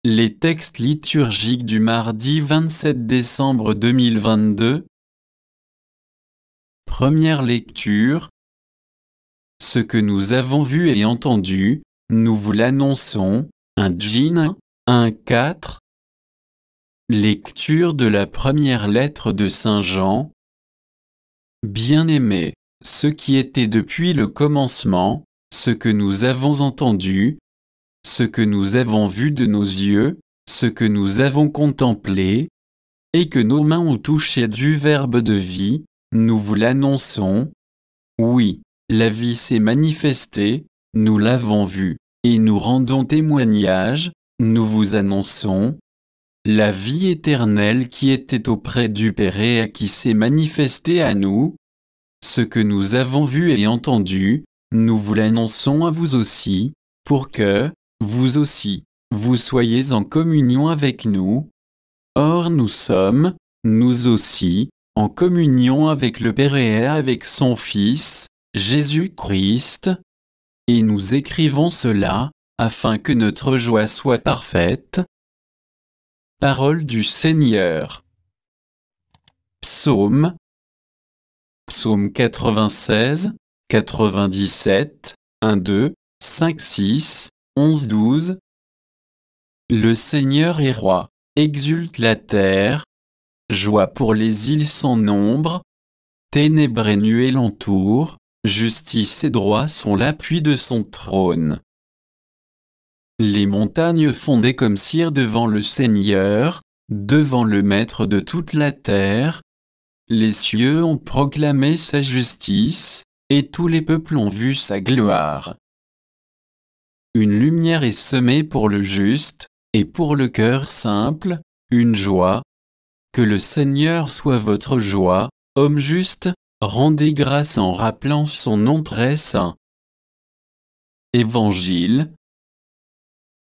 Les textes liturgiques du mardi 27 décembre 2022. Première lecture. Ce que nous avons vu et entendu, nous vous l'annonçons. 1 Jean 1,4. Lecture de la première lettre de Saint Jean. Bien-aimés, ce qui était depuis le commencement, ce que nous avons entendu, ce que nous avons vu de nos yeux, ce que nous avons contemplé, et que nos mains ont touché du Verbe de vie, nous vous l'annonçons. Oui, la vie s'est manifestée, nous l'avons vue, et nous rendons témoignage, nous vous annonçons. La vie éternelle qui était auprès du Père et qui s'est manifestée à nous. Ce que nous avons vu et entendu, nous vous l'annonçons à vous aussi, pour que, vous aussi, vous soyez en communion avec nous. Or nous sommes, nous aussi, en communion avec le Père et avec son Fils, Jésus-Christ. Et nous écrivons cela, afin que notre joie soit parfaite. Parole du Seigneur. Psaume 96, 97, 1, 2, 5, 6, 11, 12. Le Seigneur est roi, exulte la terre. Joie pour les îles sans nombre. Ténèbres et nuées l'entourent, justice et droit sont l'appui de son trône. Les montagnes fondaient comme cire devant le Seigneur, devant le Maître de toute la terre. Les cieux ont proclamé sa justice, et tous les peuples ont vu sa gloire. Une lumière est semée pour le juste, et pour le cœur simple, une joie. Que le Seigneur soit votre joie, homme juste, rendez grâce en rappelant son nom très saint. Évangile.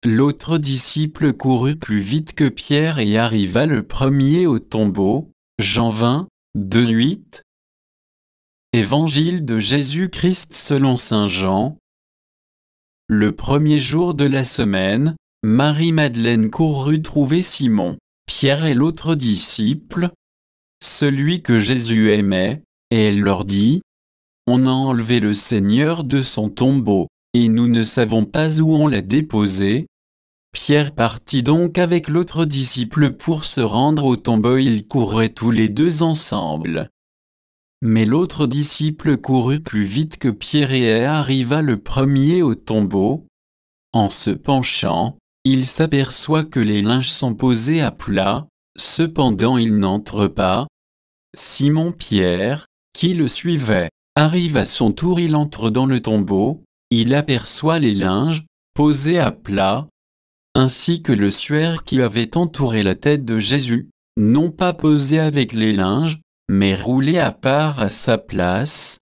L'autre disciple courut plus vite que Pierre et arriva le premier au tombeau. Jean 20, 2-8. Évangile de Jésus-Christ selon saint Jean. Le premier jour de la semaine, Marie-Madeleine courut trouver Simon, Pierre et l'autre disciple, celui que Jésus aimait, et elle leur dit : On a enlevé le Seigneur de son tombeau, et nous ne savons pas où on l'a déposé. Pierre partit donc avec l'autre disciple pour se rendre au tombeau. Ils couraient tous les deux ensemble. Mais l'autre disciple courut plus vite que Pierre et arriva le premier au tombeau. En se penchant, il s'aperçoit que les linges sont posés à plat, cependant il n'entre pas. Simon-Pierre, qui le suivait, arrive à son tour. Il entre dans le tombeau, il aperçoit les linges, posés à plat, ainsi que le suaire qui avait entouré la tête de Jésus, non pas posé avec les linges, mais roulé à part à sa place.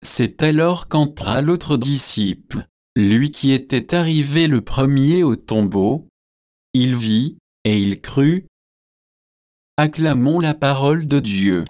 C'est alors qu'entra l'autre disciple, lui qui était arrivé le premier au tombeau. Il vit, et il crut. Acclamons la parole de Dieu.